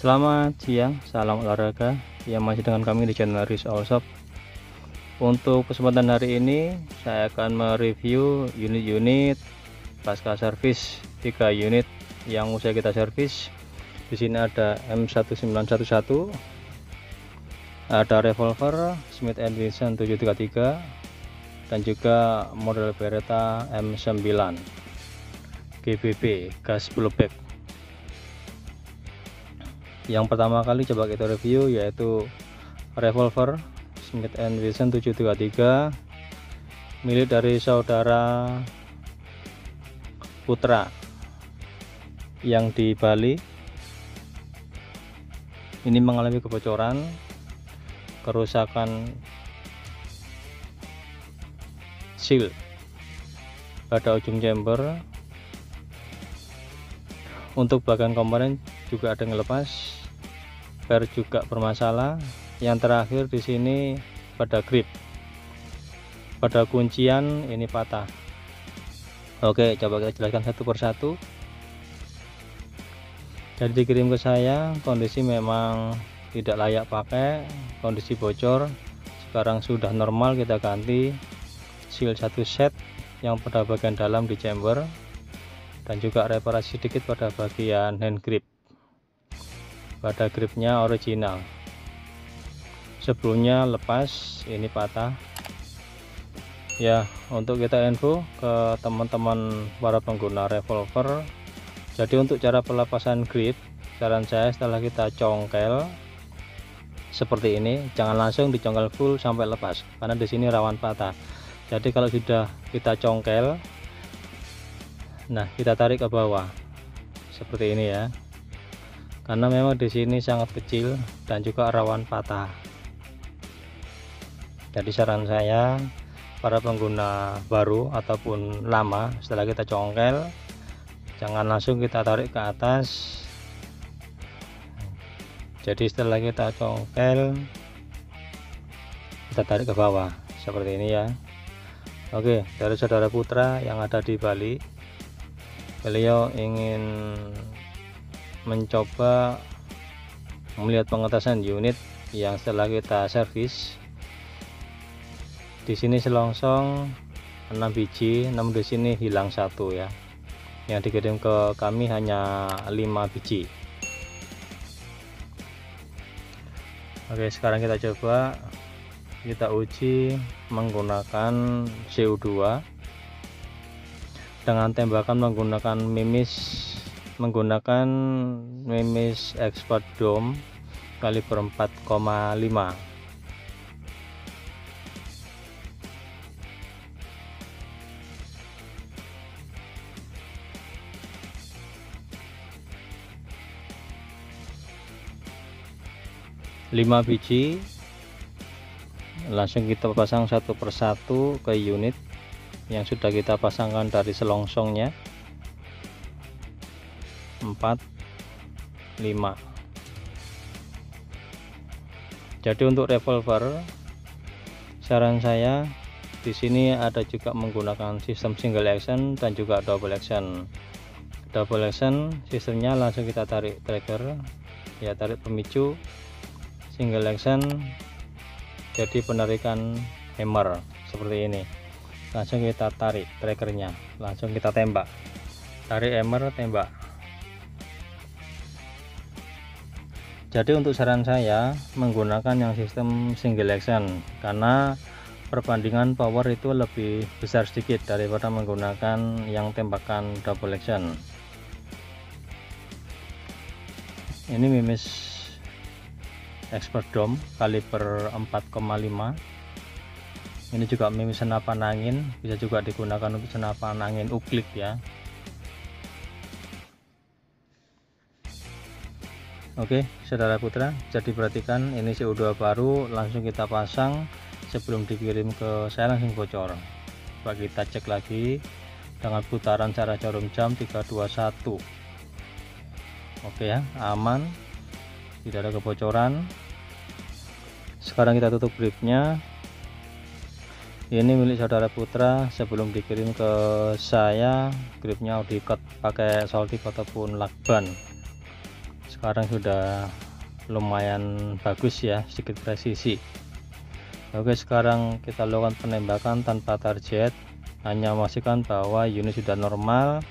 Selamat siang, salam olahraga yang masih dengan kami di channel Riz All Shop. Untuk kesempatan hari ini saya akan mereview unit-unit pasca servis 3 unit yang usai kita servis. Di sini ada M1911, ada revolver Smith & Wesson 733, dan juga model Beretta M9 GBB gas blowback. Yang pertama kali coba kita review yaitu revolver Smith & Wesson 733 milik dari saudara Putra yang di Bali. Ini mengalami kebocoran, kerusakan seal pada ujung chamber. Untuk bagian komponen juga ada yang lepas, per juga bermasalah. Yang terakhir di sini pada grip, pada kuncian ini patah. Oke, coba kita jelaskan satu persatu. Jadi dikirim ke saya, kondisi memang tidak layak pakai, kondisi bocor. Sekarang sudah normal, kita ganti seal satu set yang pada bagian dalam di chamber, dan juga reparasi sedikit pada bagian hand grip. Pada gripnya original, sebelumnya lepas, ini patah ya. Untuk kita info ke teman-teman para pengguna revolver, jadi untuk cara pelepasan grip, saran saya setelah kita congkel seperti ini, jangan langsung dicongkel full sampai lepas, karena di sini rawan patah. Jadi kalau sudah kita congkel, nah kita tarik ke bawah seperti ini ya, karena memang di sini sangat kecil dan juga rawan patah. Jadi saran saya para pengguna baru ataupun lama, setelah kita congkel jangan langsung kita tarik ke atas. Jadi setelah kita congkel kita tarik ke bawah seperti ini ya. Oke, dari saudara Putra yang ada di Bali, beliau ingin mencoba melihat pengetasan unit yang setelah kita servis. Di sini selongsong 6 biji, namun di sini hilang satu ya. Yang dikirim ke kami hanya 5 biji. Oke, sekarang kita coba kita uji menggunakan CO2 dengan tembakan menggunakan mimis expert dome kaliber 4,5. Lima biji langsung kita pasang satu persatu ke unit yang sudah kita pasangkan dari selongsongnya. 4, 5. Jadi untuk revolver, saran saya di sini ada juga menggunakan sistem single action dan juga double action. Double action sistemnya langsung kita tarik trigger ya, tarik pemicu. Single action jadi penarikan hammer seperti ini, langsung kita tarik triggernya, langsung kita tembak, tarik hammer, tembak. Jadi untuk saran saya menggunakan yang sistem single action, karena perbandingan power itu lebih besar sedikit daripada menggunakan yang tembakan double action. Ini mimis expert dome kaliber 4,5. Ini juga mimis senapan angin, bisa juga digunakan untuk senapan angin uklik ya. Oke, saudara Putra, jadi perhatikan ini CO2 baru langsung kita pasang sebelum dikirim ke saya, langsung bocor. Coba kita cek lagi dengan putaran cara jarum jam 321. Oke ya, aman, tidak ada kebocoran. Sekarang kita tutup gripnya. Ini milik saudara Putra, sebelum dikirim ke saya gripnya di cut pakai soltip ataupun lakban. sekarang sudah lumayan bagus ya, sedikit presisi. Oke, sekarang kita lakukan penembakan tanpa target, hanya memastikan bahwa unit sudah normal.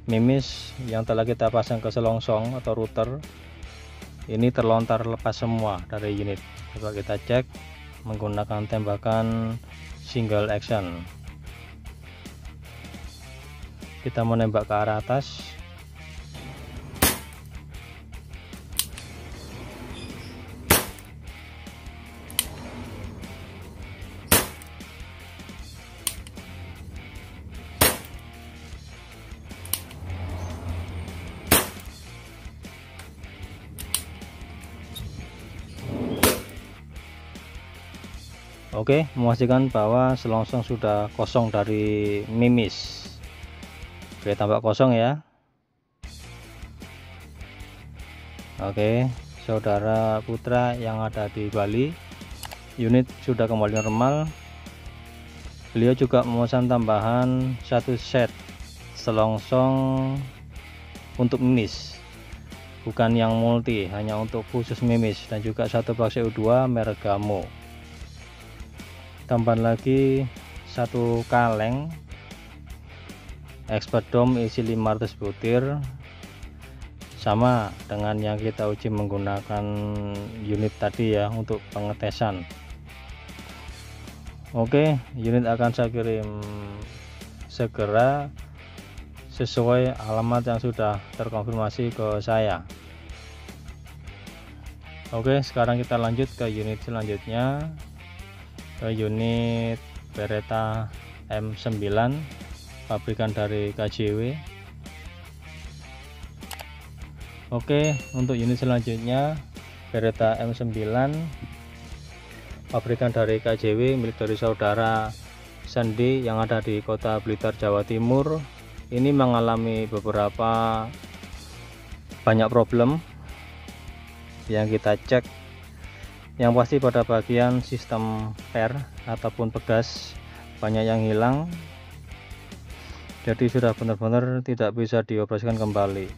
Mimis yang telah kita pasang ke selongsong atau router ini terlontar lepas semua dari unit. Coba kita cek menggunakan tembakan single action. Kita menembak ke arah atas. Oke, memastikan bahwa selongsong sudah kosong dari mimis. Oke, tambah kosong ya. Oke, saudara putra yang ada di Bali, unit sudah kembali normal. Beliau juga memesan tambahan satu set selongsong untuk mimis, bukan yang multi, hanya untuk khusus mimis, dan juga satu box EU2 merek Gamo. Tambahan lagi satu kaleng expert dome isi 500 butir, sama dengan yang kita uji menggunakan unit tadi ya, untuk pengetesan. Oke, unit akan saya kirim segera sesuai alamat yang sudah terkonfirmasi ke saya. Oke, sekarang kita lanjut ke unit selanjutnya, ke unit Beretta M9 pabrikan dari KJW. Oke, untuk unit selanjutnya Beretta M9 pabrikan dari KJW, milik dari saudara Sandi yang ada di Kota Blitar, Jawa Timur. Ini mengalami beberapa banyak problem yang kita cek. Yang pasti pada bagian sistem per ataupun pegas banyak yang hilang, jadi sudah benar-benar tidak bisa dioperasikan kembali.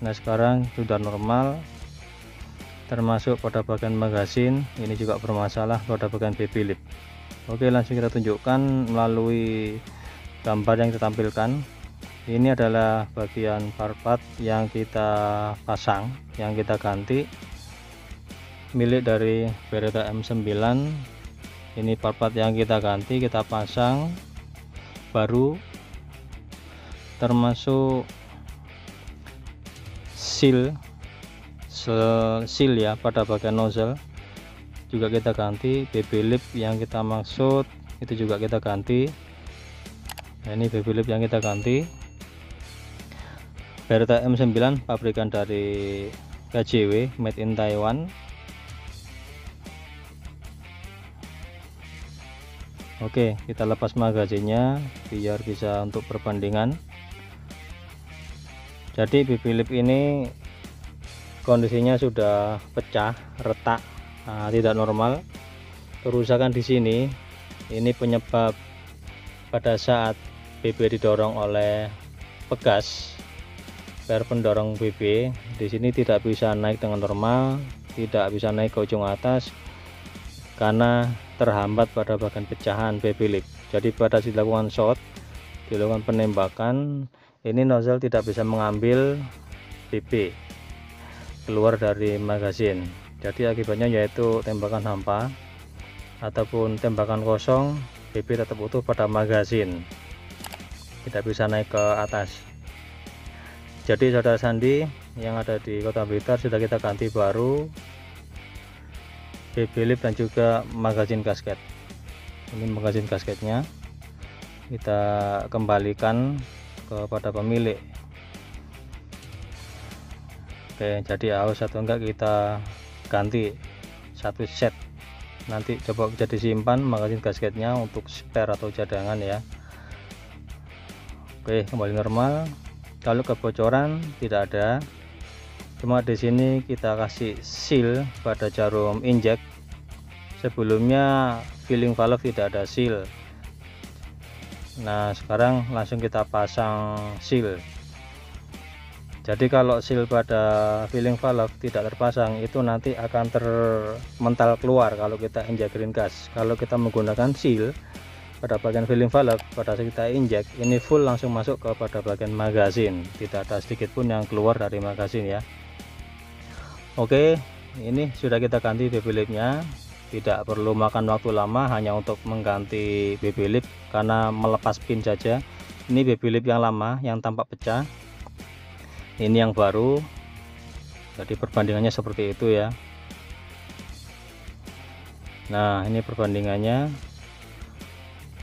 Nah, sekarang sudah normal, termasuk pada bagian magasin ini juga bermasalah pada bagian baby lip. Oke, langsung kita tunjukkan melalui gambar yang kita tampilkan. Ini adalah bagian part yang kita pasang, yang kita ganti, milik dari Beretta M9. Ini part yang kita ganti, kita pasang baru, termasuk seal ya pada bagian nozzle juga kita ganti. BB lip yang kita maksud itu juga kita ganti. Nah, ini BB lip yang kita ganti. Beretta M9 pabrikan dari KJW, made in Taiwan. Oke, kita lepas magazinnya biar bisa untuk perbandingan. Jadi BB lip ini kondisinya sudah pecah, retak, tidak normal. Kerusakan di sini ini penyebab pada saat BB didorong oleh pegas, per pendorong BB di sini tidak bisa naik dengan normal, tidak bisa naik ke ujung atas karena terhambat pada bagian pecahan BB lip. Jadi pada dilakukan shot, dilakukan penembakan, ini nozzle tidak bisa mengambil BB keluar dari magazin. Jadi akibatnya yaitu tembakan hampa ataupun tembakan kosong, BB tetap utuh pada magazin, tidak bisa naik ke atas. Jadi saudara Sandi yang ada di Kota Blitar sudah kita ganti baru BB lip dan juga magazin gasket. Ini magazin gasketnya kita kembalikan kepada pemilik. Oke, jadi harus atau enggak kita ganti satu set. Nanti coba bisa disimpan magazin gasketnya untuk spare atau cadangan ya. Oke, kembali normal. Kalau kebocoran tidak ada. Cuma di sini kita kasih seal pada jarum injek. Sebelumnya filling valve tidak ada seal. Nah, sekarang langsung kita pasang seal. Jadi kalau seal pada filling valve tidak terpasang, itu nanti akan termental keluar kalau kita injek green gas. Kalau kita menggunakan seal pada bagian filling valve, pada saat kita injek ini full langsung masuk kepada bagian magasin, tidak ada sedikit pun yang keluar dari magasin ya. Oke, ini sudah kita ganti BB lipnya, tidak perlu makan waktu lama hanya untuk mengganti BB lip karena melepas pin saja. Ini BB lip yang lama yang tampak pecah, ini yang baru, jadi perbandingannya seperti itu ya. Nah, ini perbandingannya,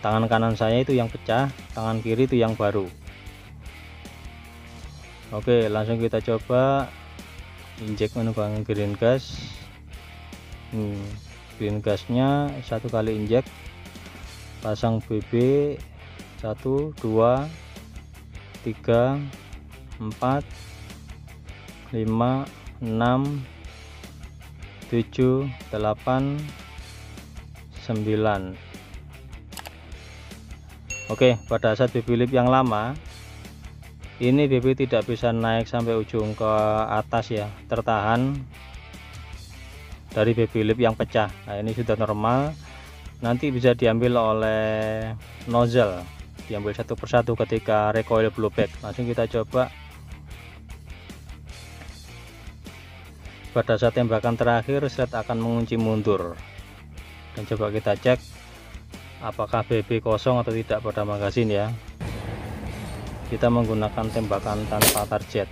tangan kanan saya itu yang pecah, tangan kiri itu yang baru. Oke, langsung kita coba injek menggunakan green gas. Green gasnya satu kali injek, pasang BB 1 2 3 4 5 6 7 8 9. Oke, pada saat BB lip yang lama ini BB tidak bisa naik sampai ujung ke atas ya, tertahan dari BB lip yang pecah. Nah, ini sudah normal, nanti bisa diambil oleh nozzle, diambil satu persatu ketika recoil blowback. Langsung kita coba pada saat tembakan terakhir slide akan mengunci mundur, dan coba kita cek apakah BB kosong atau tidak pada magasin ya. Kita menggunakan tembakan tanpa target.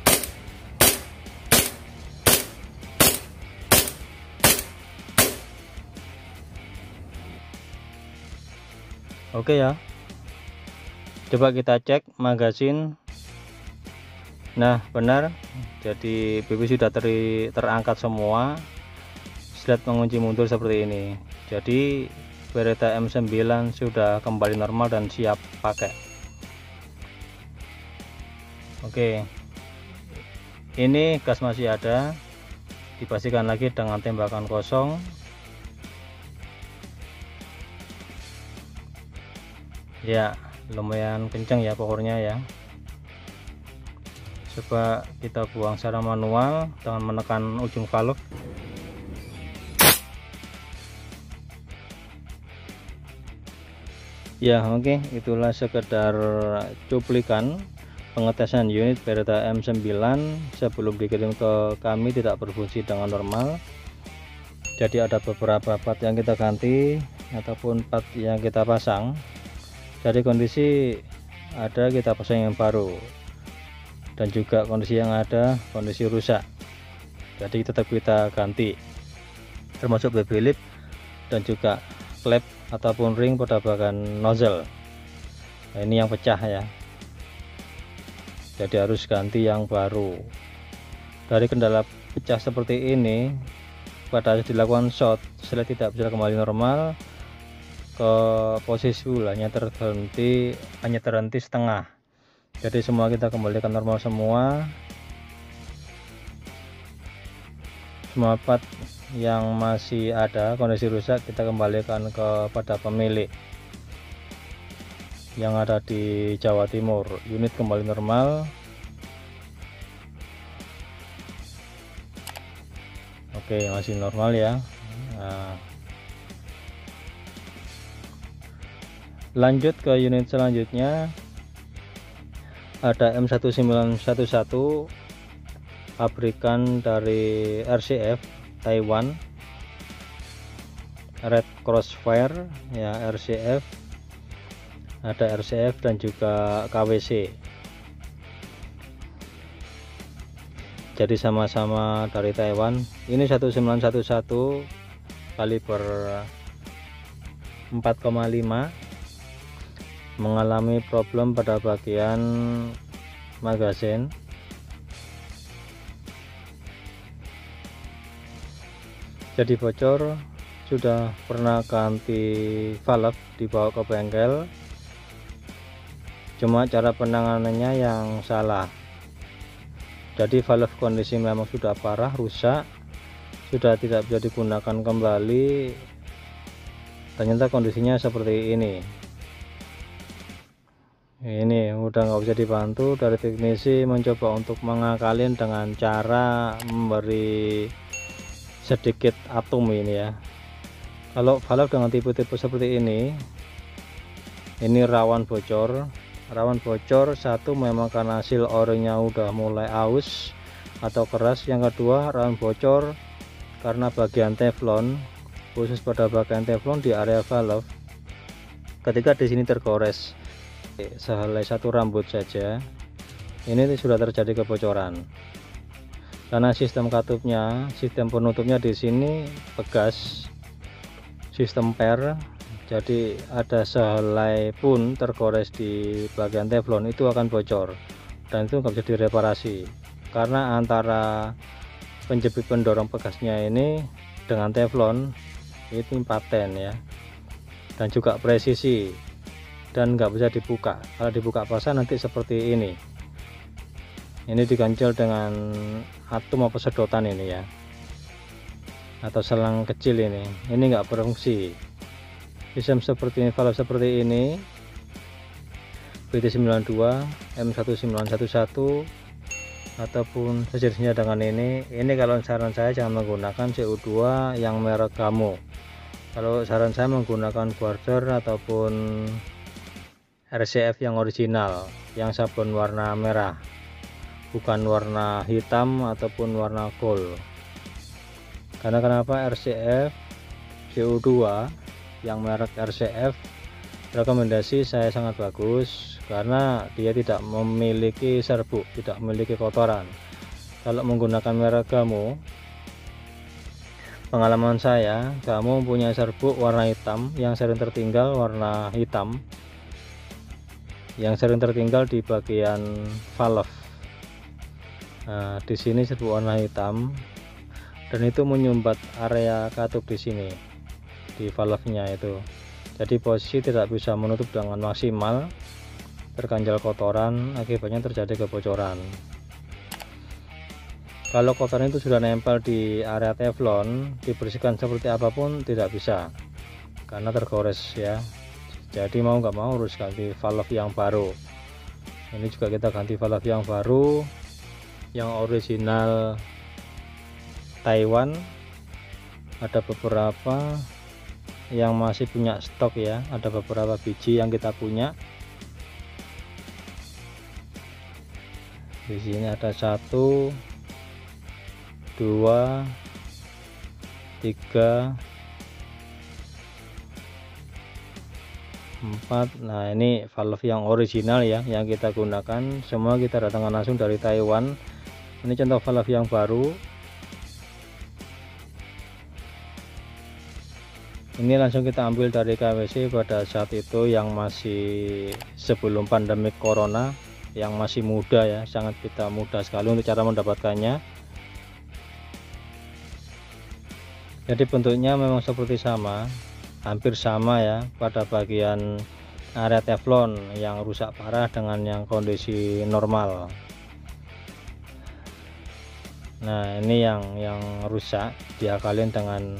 Oke ya, coba kita cek magasin. Nah, benar, jadi BB sudah terangkat semua, slide mengunci mundur seperti ini. Jadi Beretta M9 sudah kembali normal dan siap pakai. Oke, ini gas masih ada, dipastikan lagi dengan tembakan kosong. Ya, lumayan kencang ya powernya ya. Coba kita buang secara manual dengan menekan ujung valve. Ya, oke, itulah sekedar cuplikan pengetesan unit Beretta M9 sebelum dikirim ke kami tidak berfungsi dengan normal. Jadi ada beberapa part yang kita ganti ataupun part yang kita pasang. Jadi kondisi ada kita pasang yang baru, dan juga kondisi yang ada kondisi rusak, jadi tetap kita ganti, termasuk BB lip dan juga klep ataupun ring pada bagian nozzle. Nah, ini yang pecah ya, jadi harus ganti yang baru. Dari kendala pecah seperti ini, pada saat dilakukan shot slide tidak bisa kembali normal ke posisi full, hanya terhenti setengah. Jadi semua kita kembalikan normal semua. Semua part yang masih ada kondisi rusak kita kembalikan kepada pemilik yang ada di Jawa Timur. Unit kembali normal. Oke, masih normal ya. Nah, lanjut ke unit selanjutnya. Ada M1911 pabrikan dari RCF Taiwan, Red Crossfire ya, RCF, ada RCF dan juga KWC. Jadi sama-sama dari Taiwan. Ini 1911 kaliber 4,5, mengalami problem pada bagian magasin. Jadi bocor, sudah pernah ganti valve, dibawa ke bengkel, cuma cara penanganannya yang salah. Jadi valve kondisi memang sudah parah, rusak, sudah tidak bisa digunakan kembali. Ternyata kondisinya seperti ini. Ini udah nggak bisa dibantu. Dari teknisi mencoba untuk mengakalin dengan cara memberi sedikit atom ini ya. Kalau valve dengan tipe-tipe seperti ini rawan bocor. Satu, memang karena seal O-ringnya udah mulai aus atau keras. Yang kedua, rawan bocor karena bagian teflon, khusus pada bagian teflon di area valve. Ketika di sini tergores sehelai satu rambut saja, ini sudah terjadi kebocoran. Karena sistem katupnya, sistem penutupnya di sini pegas, sistem per, jadi ada sehelai pun tergores di bagian teflon itu akan bocor, dan itu nggak bisa direparasi karena antara penjepit pendorong pegasnya ini dengan teflon itu paten ya, dan juga presisi, dan nggak bisa dibuka. Kalau dibuka pasang nanti seperti ini diganjel dengan atom apa sedotan ini ya, atau selang kecil ini nggak berfungsi. Sistem seperti ini, valve seperti ini, BT92, M1911 ataupun sejenisnya dengan ini kalau saran saya jangan menggunakan CO2 yang merek Gamo. Kalau saran saya menggunakan Guarder ataupun RCF yang original, yang sabun warna merah, bukan warna hitam ataupun warna gold. Karena kenapa? RCF CO2 yang merek RCF rekomendasi saya sangat bagus karena dia tidak memiliki serbuk, tidak memiliki kotoran. Kalau menggunakan merek Gamo, pengalaman saya, Gamo mempunyai serbuk warna hitam yang sering tertinggal warna hitam, yang sering tertinggal di bagian valve. Nah, di sini serbuk warna hitam, dan itu menyumbat area katup di sini, di valve-nya itu. Jadi posisi tidak bisa menutup dengan maksimal, terganjal kotoran, akibatnya terjadi kebocoran. Kalau kotoran itu sudah nempel di area teflon, dibersihkan seperti apapun tidak bisa karena tergores ya. Jadi mau nggak mau harus ganti valve yang baru. Ini juga kita ganti valve yang baru, yang original Taiwan. Ada beberapa yang masih punya stok ya, ada beberapa biji yang kita punya. Di sini ada 1, 2, 3, 4. Nah, ini valve yang original ya, yang kita gunakan. Semua kita datangkan langsung dari Taiwan. Ini contoh valve yang baru. Ini langsung kita ambil dari KWC pada saat itu, yang masih sebelum pandemi corona, yang masih muda ya, sangat kita mudah sekali untuk cara mendapatkannya. Jadi bentuknya memang seperti sama, hampir sama ya, pada bagian area teflon yang rusak parah dengan yang kondisi normal. Nah, ini yang rusak diakalin dengan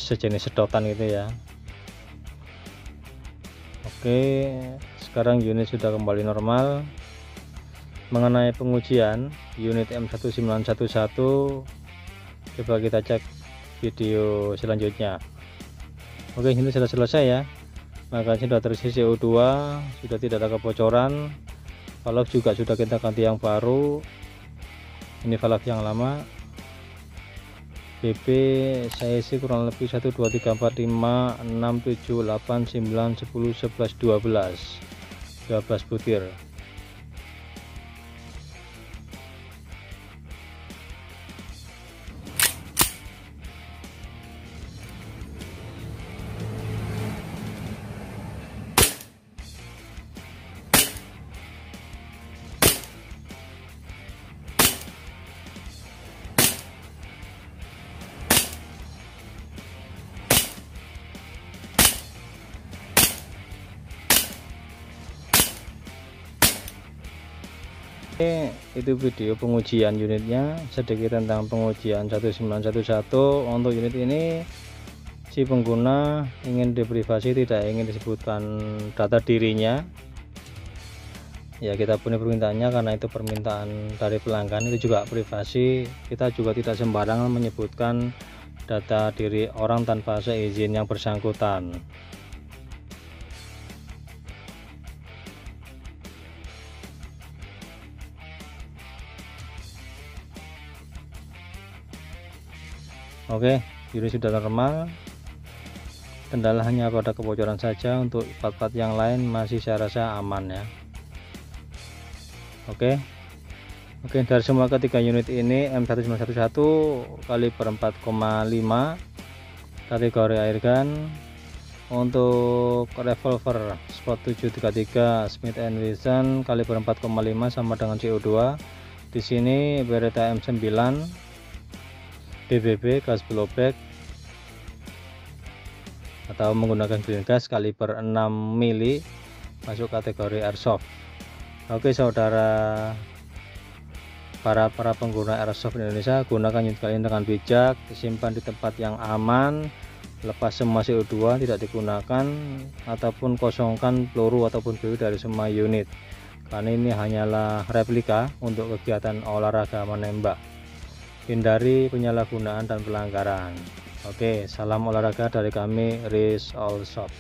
sejenis sedotan gitu ya. Oke, sekarang unit sudah kembali normal. Mengenai pengujian unit M1911, coba kita cek video selanjutnya. Oke, ini sudah selesai ya, makanya sudah terisi CO2, sudah tidak ada kebocoran. Valve juga sudah kita ganti yang baru. Ini valve yang lama. BP saya isi kurang lebih 1 2 3 4 5 6 7 8 9 10 11 12 butir. Oke, itu video pengujian unitnya, sedikit tentang pengujian 1911. Untuk unit ini si pengguna ingin diprivasi, tidak ingin disebutkan data dirinya, ya kita penuhi permintaannya karena itu permintaan dari pelanggan, itu juga privasi. Kita juga tidak sembarangan menyebutkan data diri orang tanpa seizin yang bersangkutan. Oke, unit sudah normal. Kendala hanya pada kebocoran saja. Untuk part-part yang lain masih saya rasa aman ya. Oke, dari semua ketiga unit ini M1911 kaliber 4,5 kategori airgun. Untuk revolver Sport 733 Smith & Wesson kaliber 4,5 sama dengan CO2. Di sini Beretta M9 BBB gas blowback atau menggunakan green gas kaliber 6 mili, masuk kategori airsoft. Oke saudara, para pengguna airsoft di Indonesia, gunakan unit kalian dengan bijak, disimpan di tempat yang aman, lepas semua CO2 tidak digunakan, ataupun kosongkan peluru ataupun peluru dari semua unit, karena ini hanyalah replika untuk kegiatan olahraga menembak. Hindari penyalahgunaan dan pelanggaran. Oke, salam olahraga dari kami, Riz All Shop.